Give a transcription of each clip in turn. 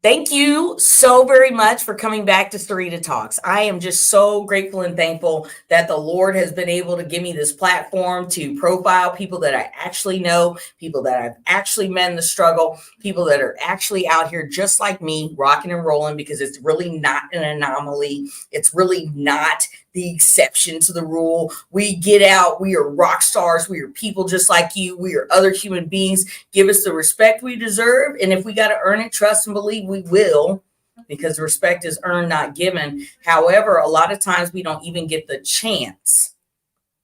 Thank you so very much for coming back to Sarita Talks. I am just so grateful and thankful that the Lord has been able to give me this platform to profile people that I actually know, people that I've actually met in the struggle, people that are actually out here just like me, rocking and rolling, because it's really not an anomaly. It's really not the exception to the rule. We get out, we are rock stars, we are people just like you, we are other human beings. Give us the respect we deserve. And if we got to earn it, trust and believe we will, because respect is earned, not given. However, a lot of times we don't even get the chance.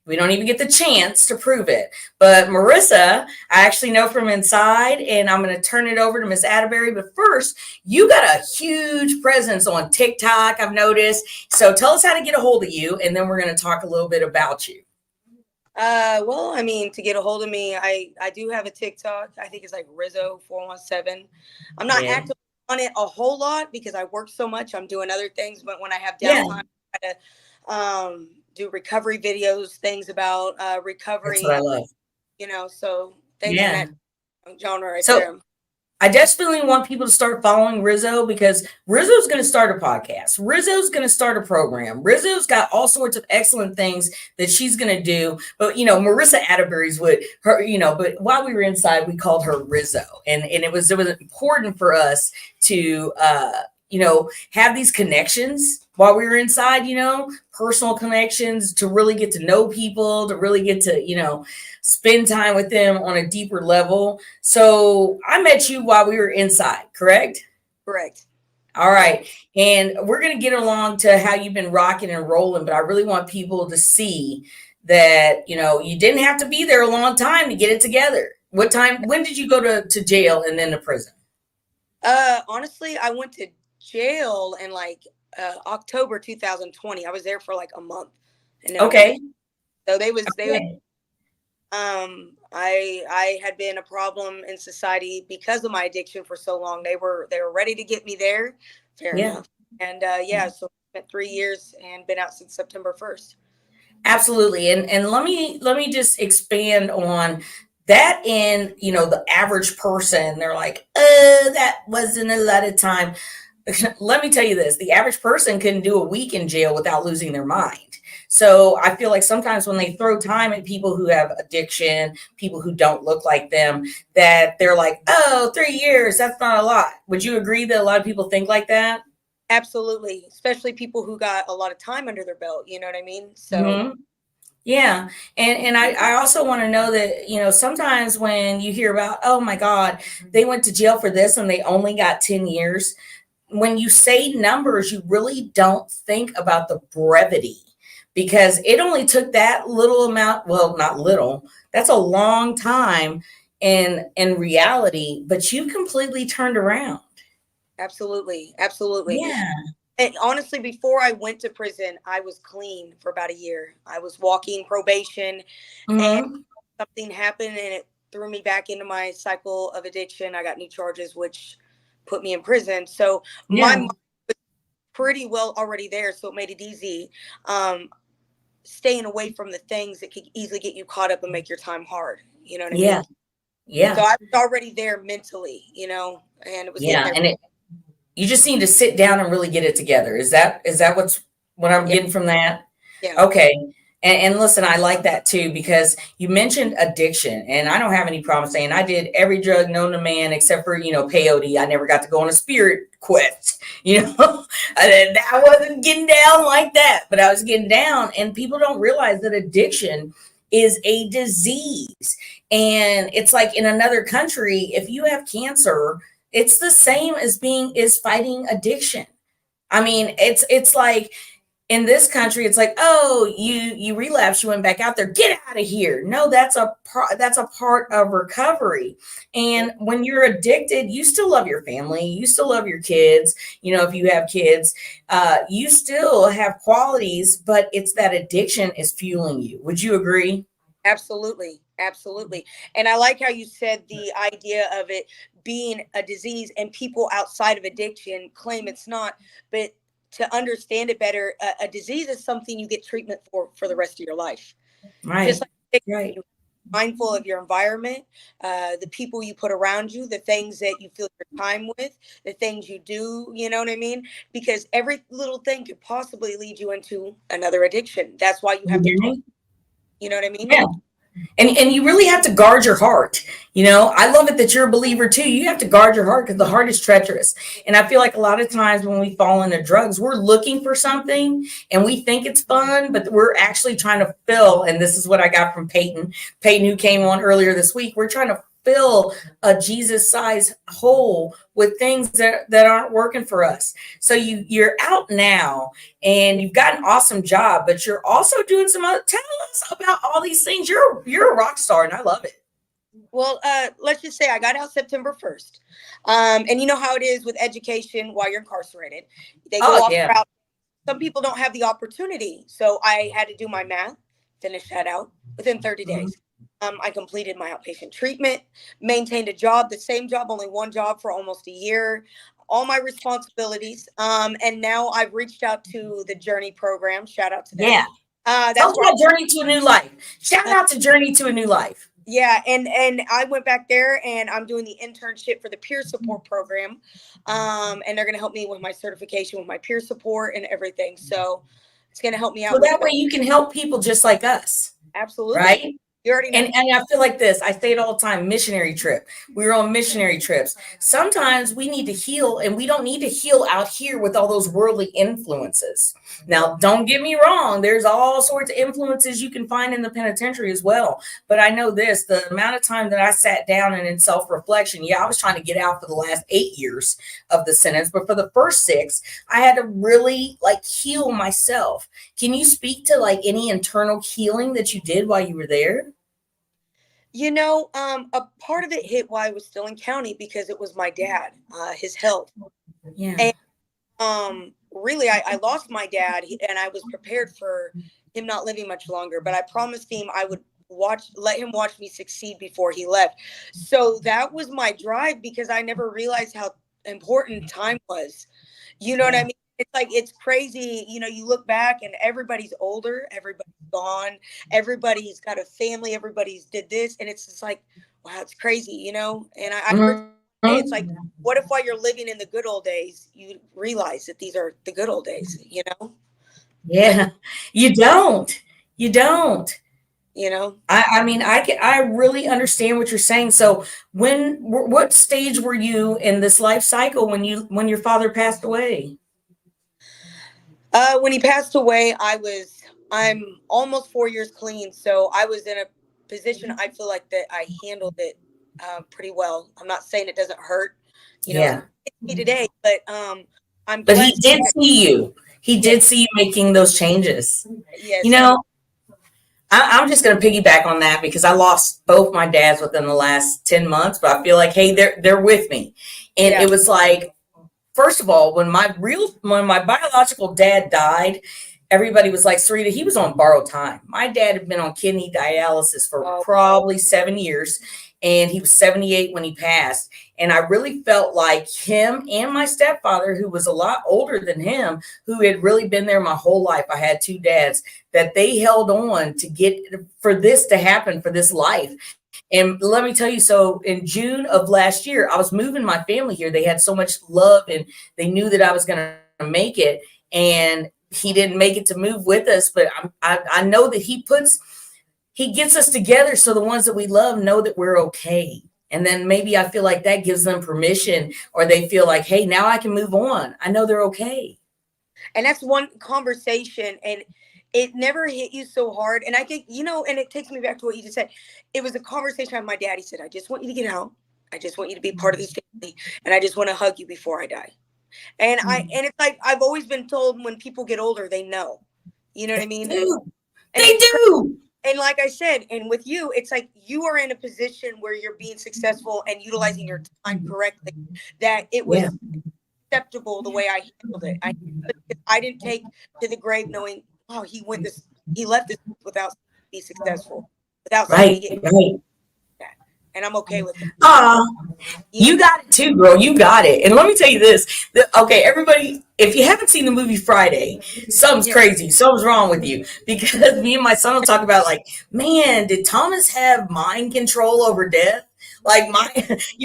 We don't even get the chance to prove it. But Marissa, I actually know from inside, and I'm going to turn it over to Miss Attebery. But first, you got a huge presence on TikTok, I've noticed. So tell us how to get a hold of you, and then we're going to talk a little bit about you. Well, I mean, to get a hold of me, I do have a TikTok. I think it's like Rizzo 417. I'm not Yeah. active on it a whole lot because I work so much. I'm doing other things, but when I have Yeah. downtime, I try to do recovery videos, things about That's what recovery, I love. so things in Yeah. that genre right So there. I definitely want people to start following Rizzo, because Rizzo's going to start a podcast. Rizzo's going to start a program. Rizzo's got all sorts of excellent things that she's going to do. But, Marissa Attebery's what her, but while we were inside, we called her Rizzo. And it was important for us to, have these connections while we were inside, personal connections, to really get to know people, to really get to, spend time with them on a deeper level. So I met you while we were inside, correct? Correct. All Yeah. right. And we're going to get along to how you've been rocking and rolling, but I really want people to see that, you didn't have to be there a long time to get it together. When did you go to jail and then to prison? Honestly, I went to jail in like October 2020. I was there for like a month, and then I went. Okay. So they was Okay. I had been a problem in society because of my addiction for so long. They were ready to get me there. Fair Yeah. enough. And yeah, so I spent 3 years and been out since September 1st. Absolutely. And let me just expand on that. In, the average person, they're like, that wasn't a lot of time. Let me tell you this, the average person can do a week in jail without losing their mind. So I feel like sometimes when they throw time at people who have addiction, people who don't look like them, that they're like, oh, 3 years, that's not a lot. Would you agree that a lot of people think like that? Absolutely, especially people who got a lot of time under their belt. You know what I mean? So Hmm. Yeah. And I also want to know that, sometimes when you hear about, oh my God, they went to jail for this and they only got 10 years. When you say numbers, you really don't think about the brevity, because it only took that little amount. Well, not little, that's a long time in reality, but you completely turned around. absolutely, absolutely. Yeah. And honestly, before I went to prison, I was clean for about a year. I was walking probation, and Hmm. something happened and it threw me back into my cycle of addiction. I got new charges, which put me in prison. So my Yeah. mind was pretty well already there, so it made it easy. Um, Staying away from the things that could easily get you caught up and make your time hard. You know what I Yeah. mean? So Yeah. I was already there mentally, and it was getting Yeah. there. And you just need to sit down and really get it together. Is that what I'm Yeah, getting from that? yeah, Okay. And listen, I like that too, because you mentioned addiction, and I don't have any problem saying I did every drug known to man except for, peyote. I never got to go on a spirit quest, I wasn't getting down like that, but I was getting down. And people don't realize that addiction is a disease. And it's like in another country, if you have cancer, it's the same as fighting addiction. I mean, it's like in this country, it's like, oh, you relapse, you went back out there, get out of here. No, that's a part of recovery. yeah, And when you're addicted, you still love your family, you still love your kids. If you have kids, you still have qualities, but it's that addiction is fueling you. Would you agree? absolutely, absolutely. And I like how you said the idea of it being a disease, and people outside of addiction claim it's not. But to understand it better, a disease is something you get treatment for the rest of your life. Just Right. like Right. mindful of your environment, the people you put around you, the things that you fill your time with, the things you do, you know what I mean? Because every little thing could possibly lead you into another addiction. That's why you have to talk, you know what I mean? Yeah. And you really have to guard your heart. I love it that you're a believer too. You have to guard your heart because the heart is treacherous. And I feel like a lot of times when we fall into drugs, we're looking for something and we think it's fun, but we're actually trying to fill. And this is what I got from Peyton, who came on earlier this week. We're trying to fill a Jesus size hole with things that aren't working for us. So you're out now and you've got an awesome job, but you're also doing some other. Tell us about all these things. You're a rock star, and I love it. Well, let's just say I got out September 1st. And you know how it is with education while you're incarcerated. They go off route. Some people don't have the opportunity. So I had to do my math, finish that out within 30 days. I completed my outpatient treatment, maintained a job, the same job, only one job for almost a year, all my responsibilities. And now I've reached out to the Journey program. Shout out to them. Yeah. That's my Journey to a New Life. Shout out to Journey to a New Life. Yeah, and I went back there and I'm doing the internship for the peer support program. And they're going to help me with my certification with my peer support and everything. So it's going to help me out. So that way you can help people just like us. Absolutely. Right? You already know. And I feel like this. I say it all the time, missionary trip. We were on missionary trips. Sometimes we need to heal, and we don't need to heal out here with all those worldly influences. Now, don't get me wrong. There's all sorts of influences you can find in the penitentiary as well. But I know this, the amount of time that I sat down and in self-reflection, I was trying to get out for the last 8 years of the sentence. But for the first 6, I had to really heal myself. Can you speak to any internal healing that you did while you were there? A part of it hit while I was still in county because it was my dad, his health. Yeah. And really, I lost my dad and I was prepared for him not living much longer, but I promised him I would let him watch me succeed before he left. So that was my drive because I never realized how important time was. You know what I mean? It's crazy. You look back and everybody's older, everybody's gone, everybody's got a family, everybody's did this. And it's just wow, it's crazy, And it's what if while you're living in the good old days, you realize that these are the good old days, Yeah, you don't. I really understand what you're saying. So what stage were you in this life cycle when your father passed away? When he passed away, I'm almost 4 years clean. So I was in a position, I feel like that I handled it pretty well. I'm not saying it doesn't hurt, me today, but I'm But he did see you. He did see you making those changes. Yes. I'm just going to piggyback on that because I lost both my dads within the last 10 months, but I feel like, hey, they're with me. And it was first of all, when my biological dad died, everybody was like, Sarita, he was on borrowed time. My dad had been on kidney dialysis for probably 7 years, and he was 78 when he passed. And I really felt like him and my stepfather, who was a lot older than him, who had really been there my whole life. I had 2 dads, that they held on to get for this to happen, for this life. And let me tell you, so in June of last year, I was moving my family here. They had so much love and they knew that I was going to make it. And he didn't make it to move with us, but I know that he gets us together so the ones that we love know that we're okay. And then maybe I feel like that gives them permission, or they feel like, hey, now I can move on. I know they're okay. And that's one conversation, and it never hit you so hard. And I think, and it takes me back to what you just said. It was a conversation with my dad. He said, I just want you to get out. I just want you to be part of this family. And I just want to hug you before I die. And it's like, I've always been told when people get older, they know, you know what I mean? They do. And like I said, and with you, it's like you are in a position where you're being successful and utilizing your time correctly, that it was acceptable the way I handled it. I didn't take to the grave knowing, oh, he left this without being successful, without right. and I'm okay with it. Ah, You you got it too, girl. You got it. And let me tell you this. Okay, everybody, if you haven't seen the movie Friday, something's yeah. crazy. Something's wrong with you. Because me and my son will talk about, like, man, did Thomas have mind control over death? Like, my,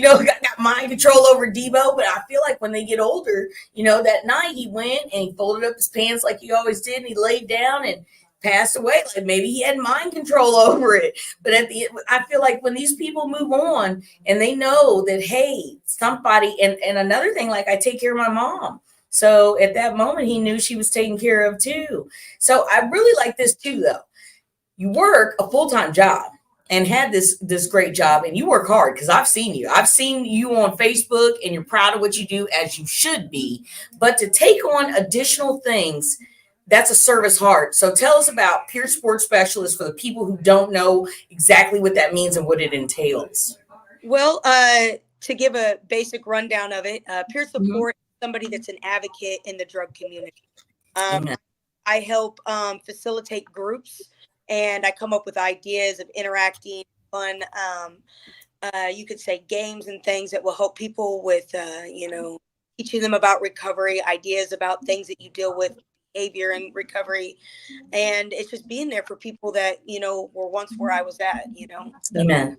got mind control over Debo. But I feel like when they get older, that night he went and he folded up his pants like he always did, and he laid down and passed away. Like, maybe he had mind control over it. But I feel like when these people move on, and they know that, hey, somebody, and another thing, like, I take care of my mom, so at that moment he knew she was taken care of too. So I really like this too, though. You work a full-time job and had this great job, and you work hard, because I've seen you on Facebook, and you're proud of what you do, as you should be. But to take on additional things, that's a service heart. So tell us about peer support specialist for the people who don't know exactly what that means and what it entails. Well, to give a basic rundown of it, peer Mhm. support is somebody that's an advocate in the drug community. Um, Amen. I help facilitate groups, and I come up with ideas of interacting, fun, you could say games and things that will help people with, teaching them about recovery, ideas about things that you deal with, behavior and recovery. And it's just being there for people that, were once where I was at. So, Amen.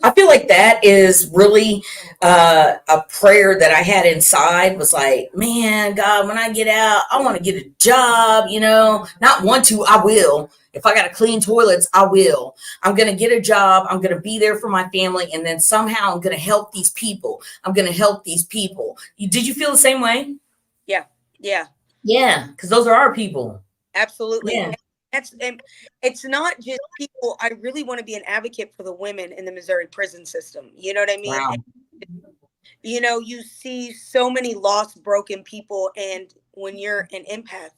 I feel like that is really a prayer that I had inside, was like, man, God, when I get out, I want to get a job, not want to, I will. If I got to clean toilets, I will. I'm going to get a job. I'm going to be there for my family. And then somehow I'm going to help these people. I'm going to help these people. Did you feel the same way? yeah, yeah. Yeah, because those are our people. Absolutely. Yeah. And it's not just people. I really want to be an advocate for the women in the Missouri prison system. You know what I mean? Wow. And, you see so many lost, broken people. And when you're an empath,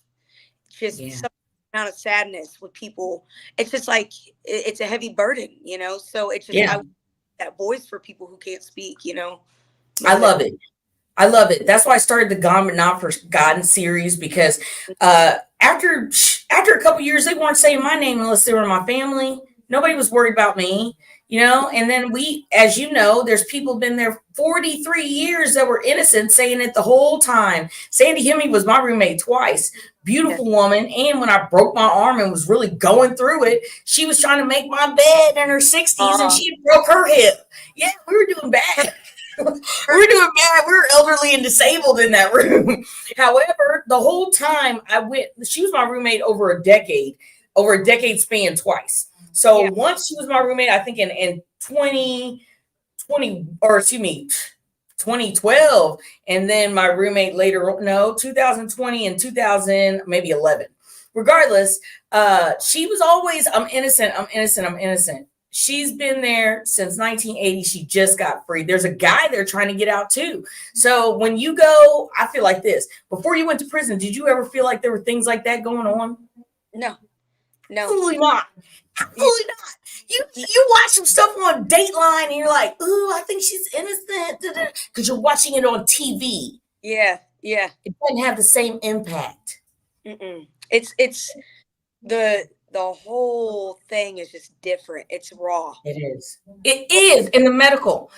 just Yeah. some amount of sadness with people. It's just like, it's a heavy burden. So it's just, I Yeah. want that voice for people who can't speak. I Most love definitely. it. I love it. That's why I started the Gone But Not Forgotten series, because after a couple years, they weren't saying my name unless they were my family. Nobody was worried about me. And then as you know, there's people been there 43 years that were innocent, saying it the whole time. Sandy Hemme was my roommate twice. Yeah. Beautiful woman. And when I broke my arm and was really going through it, she was trying to make my bed in her 60s, and Uh, she broke her hip. Yeah, we were doing bad. We're doing bad. We're elderly and disabled in that room. However, the whole time she was my roommate over a decade span twice. So yeah. once she was my roommate, I think in 2020, or excuse me, 2012. And then my roommate later, no, 2020 and 2000, maybe 11. Regardless, she was always, I'm innocent, I'm innocent, I'm innocent. She's been there since 1980. She just got free. There's a guy there trying to get out too. So when you go, I feel like this. Before you went to prison, did you ever feel like there were things like that going on? No, no. Absolutely not. Yeah, Absolutely not. You watch some stuff on Dateline, and you're like, ooh, I think she's innocent, because you're watching it on TV. yeah, yeah. It doesn't have the same impact. Mm-mm. It's the whole thing is just different. It's raw. It is. It is in the medical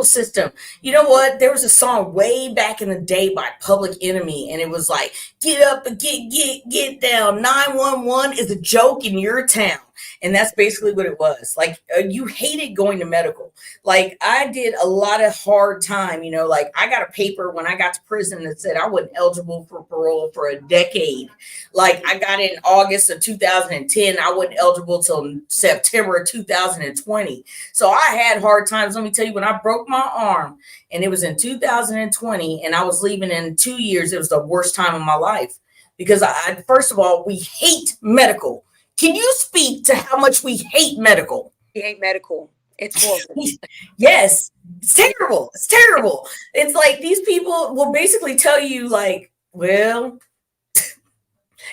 system. You know what? There was a song way back in the day by Public Enemy, and it was like, "Get up and get down. 911 is a joke in your town." And that's basically what it was. Like, you hated going to medical. Like, I did a lot of hard time. Like, I got a paper when I got to prison that said I wasn't eligible for parole for a decade. Like, I got in August of 2010. I wasn't eligible till September of 2020. So I had hard times. Let me tell you, when I broke my arm, and it was in 2020, and I was leaving in 2 years, it was the worst time of my life. Because first of all, we hate medical. Can you speak to how much we hate medical? We hate medical. It's horrible. Yes, it's Yeah, terrible. It's terrible. It's like these people will basically tell you, like, well,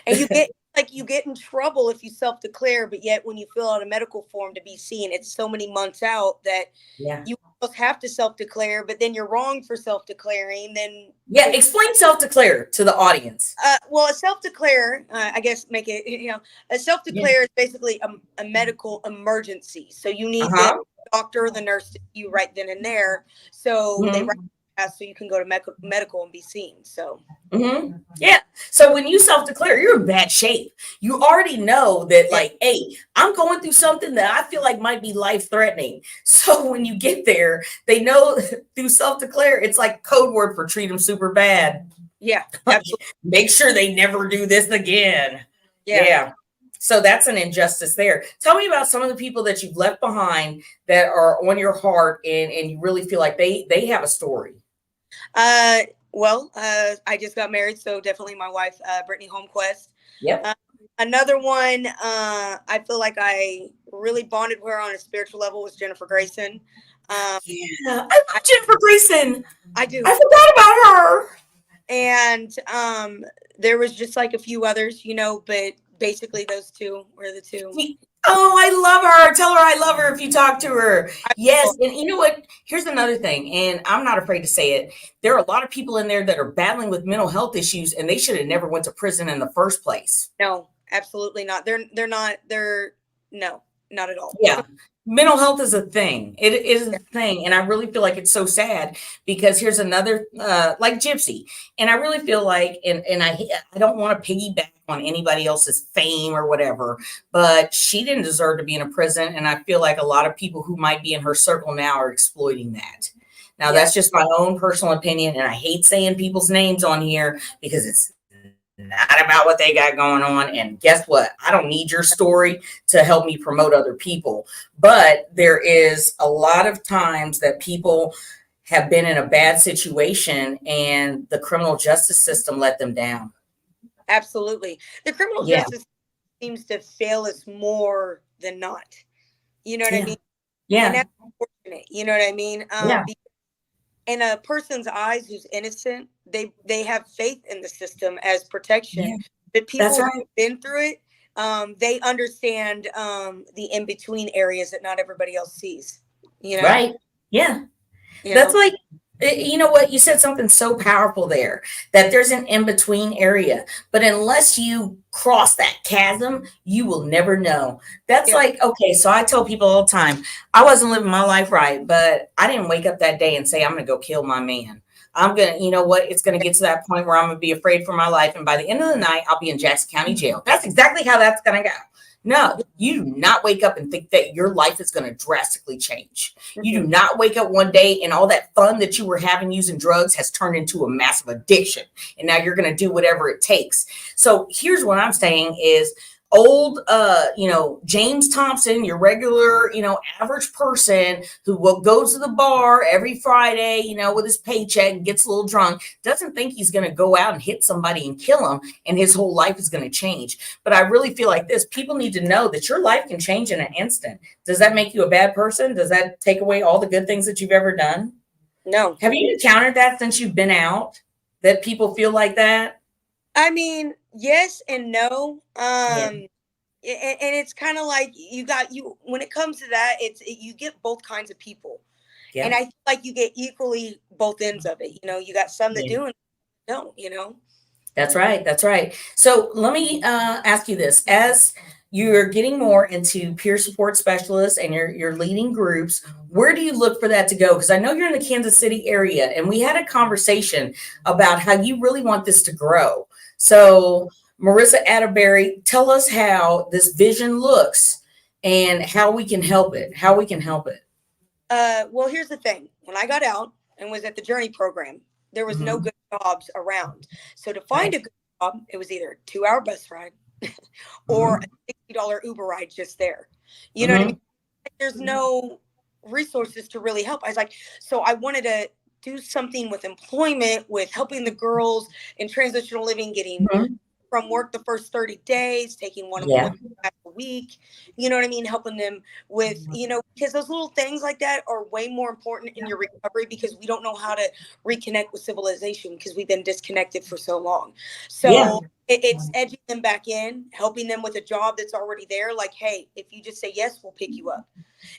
and you get in trouble if you self-declare, but yet when you fill out a medical form to be seen, it's so many months out that yeah. you almost have to self-declare, but then you're wrong for self-declaring. Then Yeah, explain self-declare to the audience. well, a self-declare, I guess, make it, a Yeah. self-declare is basically a medical emergency. So you need them Uh-huh. doctor or the nurse to you right then and there. So they write so you can go to medical and be seen. So yeah. So when you self-declare, you're in bad shape. You already know that, like, hey, I'm going through something that I feel like might be life-threatening. So when you get there, they know through self-declare, it's like code word for treat them super bad. Yeah, absolutely. Make sure they never do this again. Yeah. So that's an injustice there. Tell me about some of the people that you've left behind that are on your heart, and you really feel like they have a story. Well, I just got married, so definitely my wife, Brittany Holmquist. Yep. Another one, I feel like I really bonded with her on a spiritual level was Jennifer Grayson. Yeah, I love Jennifer Grayson. I do. I forgot about her. And there was just like a few others, but basically those two were the two. Oh, I love her. Tell her I love her if you talk to her. Yes. And you know what? Here's another thing, and I'm not afraid to say it. There are a lot of people in there that are battling with mental health issues, and they should have never went to prison in the first place. No, absolutely not. No, not at all. Yeah. Mental health is a thing. It is a thing. And I really feel like it's so sad because here's another, like Gypsy. And I really feel like, and I don't want to piggyback on anybody else's fame or whatever, but she didn't deserve to be in a prison. And I feel like a lot of people who might be in her circle now are exploiting that. Now, that's just my own personal opinion. And I hate saying people's names on here because it's not about what they got going on. And guess what? I don't need your story to help me promote other people. But there is a lot of times that people have been in a bad situation and the criminal justice system let them down. Absolutely. The criminal justice seems to fail us more than not. You know what I mean? Yeah. And that's unfortunate. You know what I mean? In a person's eyes who's innocent, they have faith in the system as protection. Yeah. But people who've been through it, they understand the in-between areas that not everybody else sees. Right. Yeah. That's like, you know what? You said something so powerful there, that there's an in-between area. But unless you cross that chasm, you will never know. That's like, okay, so I tell people all the time, I wasn't living my life right, but I didn't wake up that day and say, I'm going to go kill my man. I'm going to, you know what? It's going to get to that point where I'm going to be afraid for my life. And by the end of the night, I'll be in Jackson County Jail. That's exactly how that's going to go. No, you do not wake up and think that your life is going to drastically change. You do not wake up one day and all that fun that you were having using drugs has turned into a massive addiction. And now you're going to do whatever it takes. So here's what I'm saying is old, James Thompson, your regular, average person who will go to the bar every Friday, with his paycheck and gets a little drunk, doesn't think he's going to go out and hit somebody and kill him and his whole life is going to change. But I really feel like this. People need to know that your life can change in an instant. Does that make you a bad person? Does that take away all the good things that you've ever done? No. Have you encountered that since you've been out, that people feel like that? I mean, yes and no. And it's kind of like when it comes to that, you get both kinds of people. Yeah. And I feel like you get equally both ends of it. You got some that do and don't, That's right. That's right. So let me ask you this. As you're getting more into peer support specialists and you're leading groups, where do you look for that to go? Because I know you're in the Kansas City area, and we had a conversation about how you really want this to grow. So Marissa Attebery, tell us how this vision looks and how we can help it. Well, here's the thing. When I got out and was at the Journey program, there was no good jobs around. So to find a good job, it was either a 2-hour bus ride or a $60 Uber ride just there. You know what I mean? There's no resources to really help. I was like, so I wanted to do something with employment, with helping the girls in transitional living, getting from work the first 30 days, taking one a week, you know what I mean? Helping them with, because those little things like that are way more important in your recovery, because we don't know how to reconnect with civilization because we've been disconnected for so long. So it's edging them back in, helping them with a job that's already there. Like, hey, if you just say yes, we'll pick you up.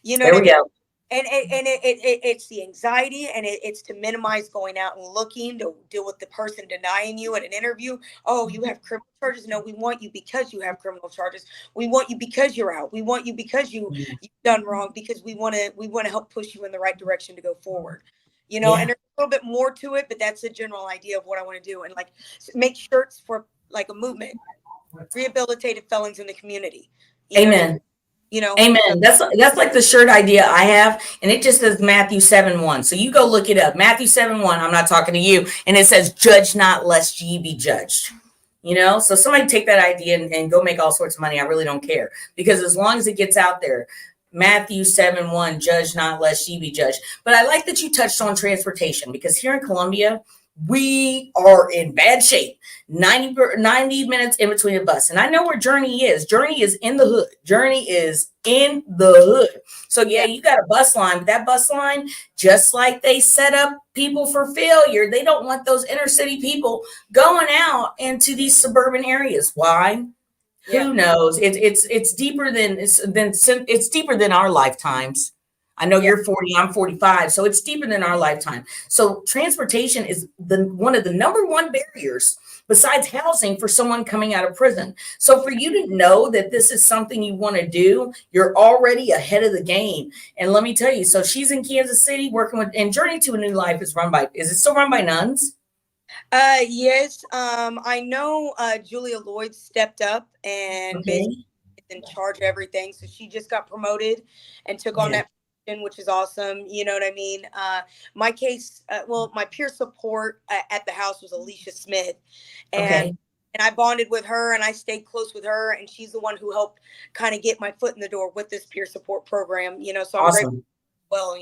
You know there we go. it's the anxiety, and it's to minimize going out and looking to deal with the person denying you at an interview. Oh, you have criminal charges. No, we want you because you have criminal charges. We want you because you're out. We want you because you've done wrong, because we want to help push you in the right direction to go forward. And there's a little bit more to it, but that's the general idea of what I want to do. And like, make shirts for like a movement, rehabilitated felons in the community. Amen. Amen. That's like the shirt idea I have, and it just says Matthew 7:1. So you go look it up. Matthew 7:1. I'm not talking to you, and it says, "Judge not, lest ye be judged." So somebody take that idea and go make all sorts of money. I really don't care, because as long as it gets out there, Matthew 7:1, judge not, lest ye be judged. But I like that you touched on transportation, because here in Columbia, we are in bad shape. 90 minutes in between a bus. And I know where Journey is. Journey is in the hood. Journey is in the hood. So yeah, you got a bus line, but that bus line, just like they set up people for failure, they don't want those inner city people going out into these suburban areas. Why? Who knows? It's deeper it's deeper than our lifetimes. I know you're 40, I'm 45, so it's deeper than our lifetime. So transportation is one of the number one barriers besides housing for someone coming out of prison. So for you to know that this is something you want to do, you're already ahead of the game. And let me tell you, so she's in Kansas City working with, and Journey to a New Life is it still run by nuns? Yes. I know Julia Lloyd stepped up and basically is in charge of everything. So she just got promoted and took on that position, which is awesome. You know what I mean? My case, my peer support at the house was Alicia Smith. And I bonded with her, and I stayed close with her, and she's the one who helped kind of get my foot in the door with this peer support program, so I'm grateful. Well,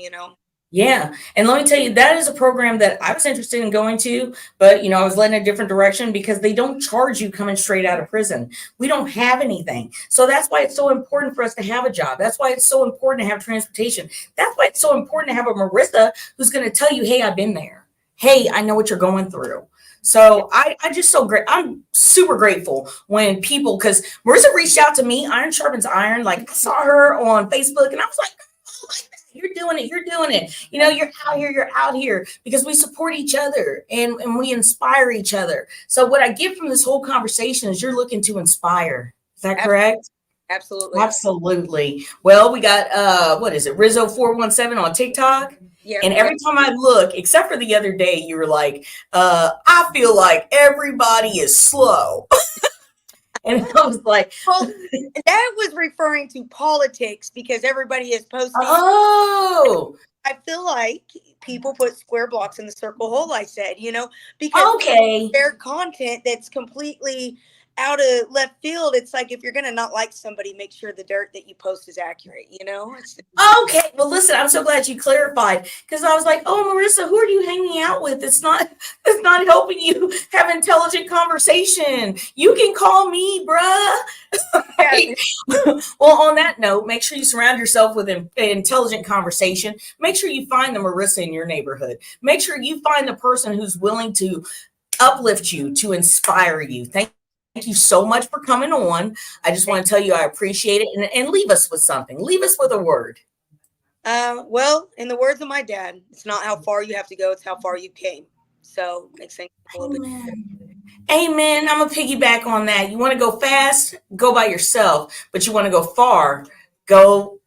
Yeah. And let me tell you, that is a program that I was interested in going to, but I was led in a different direction, because they don't charge you coming straight out of prison. We don't have anything. So that's why it's so important for us to have a job. That's why it's so important to have transportation. That's why it's so important to have a Marissa who's going to tell you, hey, I've been there. Hey, I know what you're going through. So I just so great. I'm super grateful when people, because Marissa reached out to me, iron sharpens iron. Like, I saw her on Facebook and I was like, oh, you're doing it. You're doing it. You're out here because we support each other and we inspire each other. So what I get from this whole conversation is you're looking to inspire. Is that correct? Absolutely. Absolutely. Well, we got, what is it? Rizzo 417 on TikTok. Yeah, and every time I look, except for the other day, you were like, I feel like everybody is slow. And I was like, well, that was referring to politics, because everybody is posting. Oh, I feel like people put square blocks in the circle hole, I said, because their content that's completely out of left field. It's like, if you're going to not like somebody, make sure the dirt that you post is accurate, Okay. Well, listen, I'm so glad you clarified, because I was like, oh, Marissa, who are you hanging out with? It's not helping you have intelligent conversation. You can call me, bruh. Well, on that note, make sure you surround yourself with intelligent conversation. Make sure you find the Marissa in your neighborhood. Make sure you find the person who's willing to uplift you, to inspire you. Thank you so much for coming on. I just want to tell you I appreciate it, and leave us with something. Leave us with a word. Well, in the words of my dad, it's not how far you have to go, it's how far you came. So makes things a little bit. Amen. I'm gonna piggyback on that. You want to go fast, go by yourself, but you want to go far, go